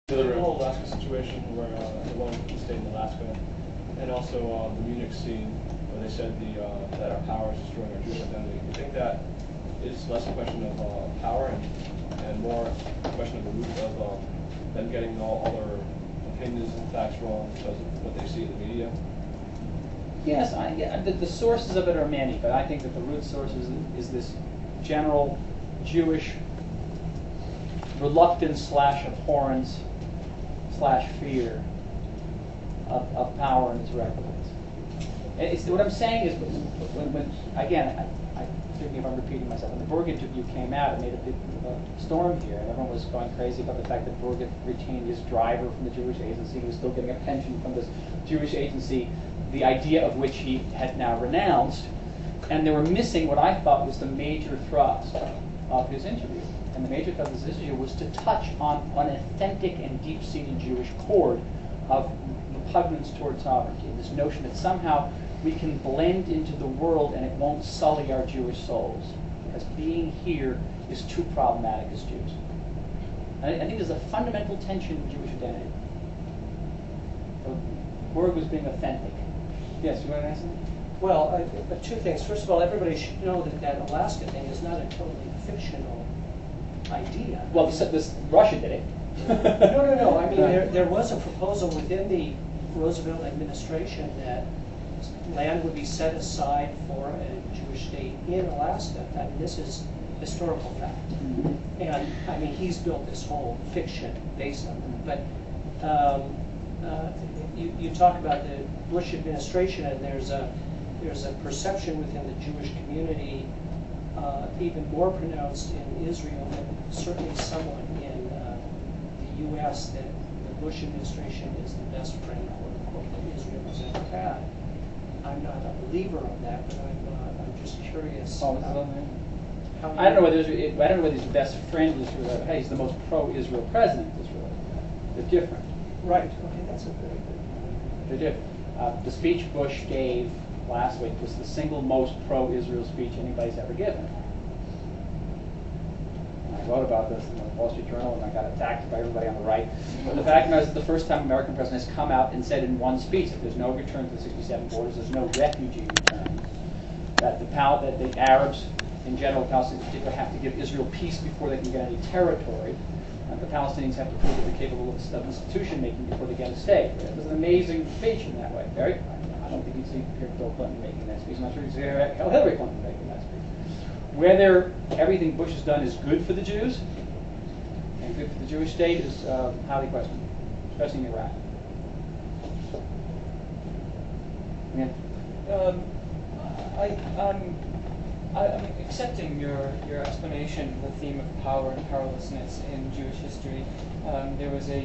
The whole Alaska situation where the one who stayed in Alaska, and also the Munich scene where they said that our power is destroying our Jewish identity. Do you think that is less a question of power and more a question of the root of them getting all their opinions and facts wrong because of what they see in the media? Yes, the sources of it are many, but I think that the root source is this general Jewish reluctance / abhorrence / fear of power and its records. What I'm saying is, when again, forgive me if I'm repeating myself, when the Burg interview came out, it made a big storm here, and everyone was going crazy about the fact that Burg had retained his driver from the Jewish agency. He was still getting a pension from this Jewish agency, the idea of which he had now renounced, and they were missing what I thought was the major thrust of his interview. And the major thrust of his interview was to touch on an authentic and deep-seated Jewish chord of repugnance toward sovereignty, this notion that somehow we can blend into the world and it won't sully our Jewish souls, because being here is too problematic as Jews. And I think there's a fundamental tension in Jewish identity. So Burg was being authentic. Yes, you want to ask something? Well, two things. First of all, everybody should know that Alaska thing is not a totally fictional idea. Well, this Russia did it. No. I mean, there was a proposal within the Roosevelt administration that land would be set aside for a Jewish state in Alaska. I mean, this is historical fact. Mm-hmm. And I mean, he's built this whole fiction based on it. But you talk about the Bush administration, and there's a perception within the Jewish community, even more pronounced in Israel, and certainly somewhat in the U.S., that the Bush administration is the best friend, quote unquote, that Israel has ever had. I'm not a believer of that, but I'm just curious. I don't know whether he's the best friend of Israel. Hey, he's the most pro-Israel president of Israel. They're different. Right. Okay, that's a very good point. They're different. The speech Bush gave last week was the single most pro-Israel speech anybody's ever given. And I wrote about this in the Wall Street Journal, and I got attacked by everybody on the right. But the fact is, it's the first time an American president has come out and said in one speech that there's no return to the 67 borders, there's no refugee return, that the Arabs, in general, Palestinians in particular, have to give Israel peace before they can get any territory. And the Palestinians have to prove that they're capable of institution making before they get a state. It was an amazing speech in that way. I don't think you'd see Bill Clinton making that speech. I'm not sure you'd see Hillary Clinton making that speech. Whether everything Bush has done is good for the Jews and good for the Jewish state is highly questionable, especially in Iraq. Yeah. I'm accepting your explanation of the theme of power and powerlessness in Jewish history. There was I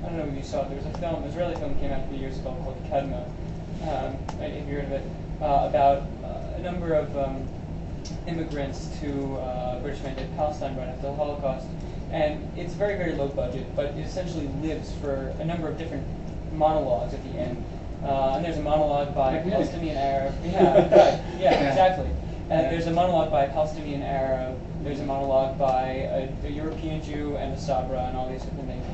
don't know if you saw it, there was a film, an Israeli film that came out a few years ago called Kedma, if you heard of it, about a number of immigrants to British Mandate Palestine right after the Holocaust. And it's very, very low budget, but it essentially lives for a number of different monologues at the end. And there's a monologue by a Palestinian Arab. Yeah, right. Yeah, exactly. There's a monologue by a Palestinian Arab. There's a monologue by a European Jew and a Sabra and all these different things.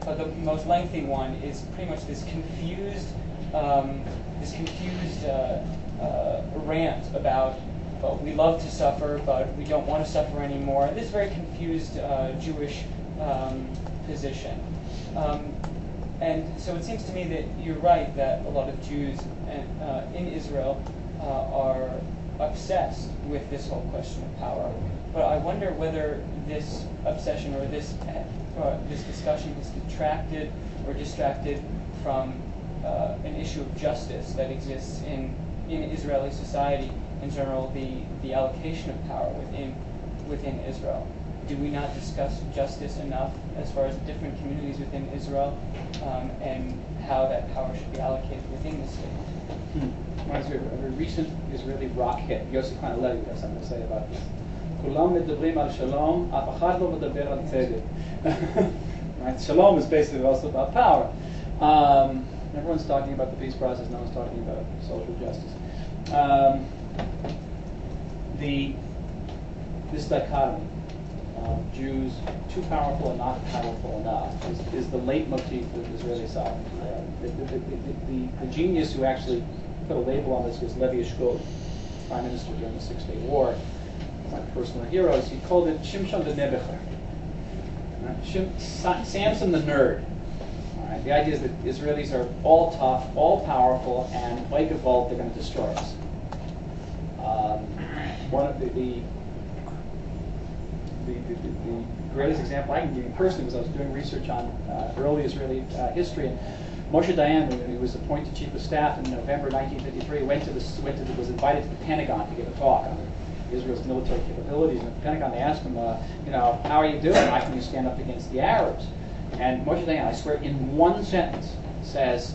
But the most lengthy one is pretty much this confused rant about, well, we love to suffer, but we don't want to suffer anymore. This very confused Jewish position. And so it seems to me that you're right that a lot of Jews in Israel are obsessed with this whole question of power. But I wonder whether this obsession or this discussion is detracted or distracted from an issue of justice that exists in Israeli society in general, the allocation of power within Israel. Do we not discuss justice enough as far as different communities within Israel and how that power should be allocated within the state? Reminds me of a recent Israeli rock hit. Yossi Klein Levi has something to say about this. Kulam medabrim al shalom, af echad lo medaber al tzedek. Right? Shalom is basically also about power. Everyone's talking about the peace process. No one's talking about social justice. This dichotomy Jews too powerful and not powerful enough is the leitmotif of Israeli sovereignty. The genius who actually put a label on this was Levi Eshkol, Prime Minister during the Six-Day War. My personal heroes. He called it Shimshon the Nebuchadnezzar. Samson the nerd. All right. The idea is that Israelis are all tough, all powerful, and by default they're going to destroy us. One of the greatest example I can give you personally was I was doing research on early Israeli history, and Moshe Dayan, when he was appointed chief of staff in November 1953, was invited to the Pentagon to give a talk on Israel's military capabilities. And at the Pentagon, they asked him, how are you doing? How can you stand up against the Arabs? And Moshe Dayan, I swear, in one sentence, says,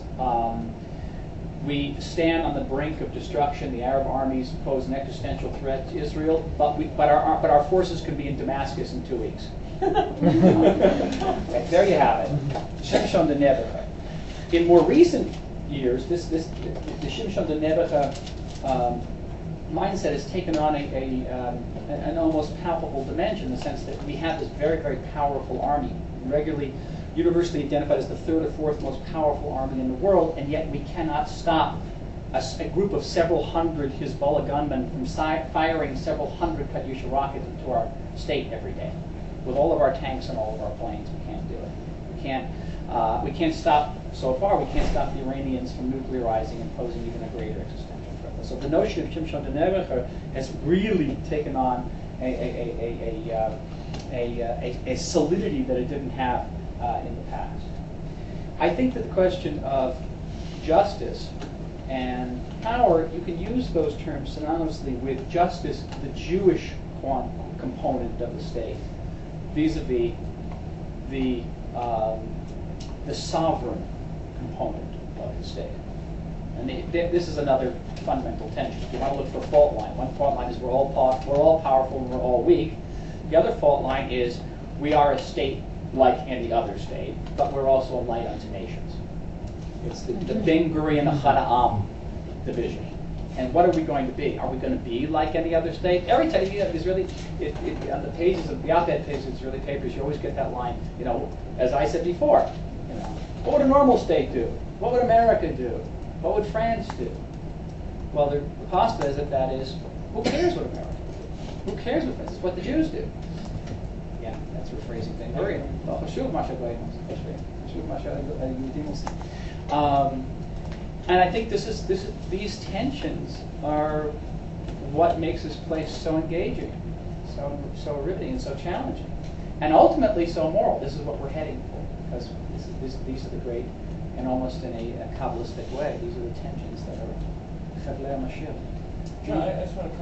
we stand on the brink of destruction. The Arab armies pose an existential threat to Israel, but our forces can be in Damascus in 2 weeks. Okay, there you have it. Shimshon the Nebuchadnezzar. In more recent years, the Shimshon the Nebuchadnezzar mindset has taken on an almost palpable dimension, in the sense that we have this very, very powerful army, regularly, universally identified as the third or fourth most powerful army in the world, and yet we cannot stop a group of several hundred Hezbollah gunmen from firing several hundred Katyusha rockets into our state every day. With all of our tanks and all of our planes, we can't do it. We can't stop, so far, we can't stop the Iranians from nuclearizing and posing even a greater existential threat. So the notion of Shimshon the Nebuchadnezzar has really taken on a solidity that it didn't have in the past. I think that the question of justice and power, you can use those terms synonymously with justice, the Jewish component of the state, vis-a-vis the sovereign component of the state. And this is another fundamental tension. If you want to look for a fault line, one fault line is we're all powerful and we're all weak. The other fault line is we are a state like any other state, but we're also a light unto nations. It's the Ben Gurion Achad Ha'am division. And what are we going to be? Are we going to be like any other state? Every time you have Israeli, on the pages of the op-ed pages of Israeli papers, you always get that line. As I said before, what would a normal state do? What would America do? What would France do? Well, the postulate is that is, who cares what America do? Who cares what France? It's what the Jews do. Yeah, that's rephrasing things. And I think these tensions are what makes this place so engaging, so riveting, and so challenging, and ultimately so moral. This is what we're heading for, because these are the great, and almost in a Kabbalistic way, these are the tensions that are Chavlei Mashiach. John, I just want to come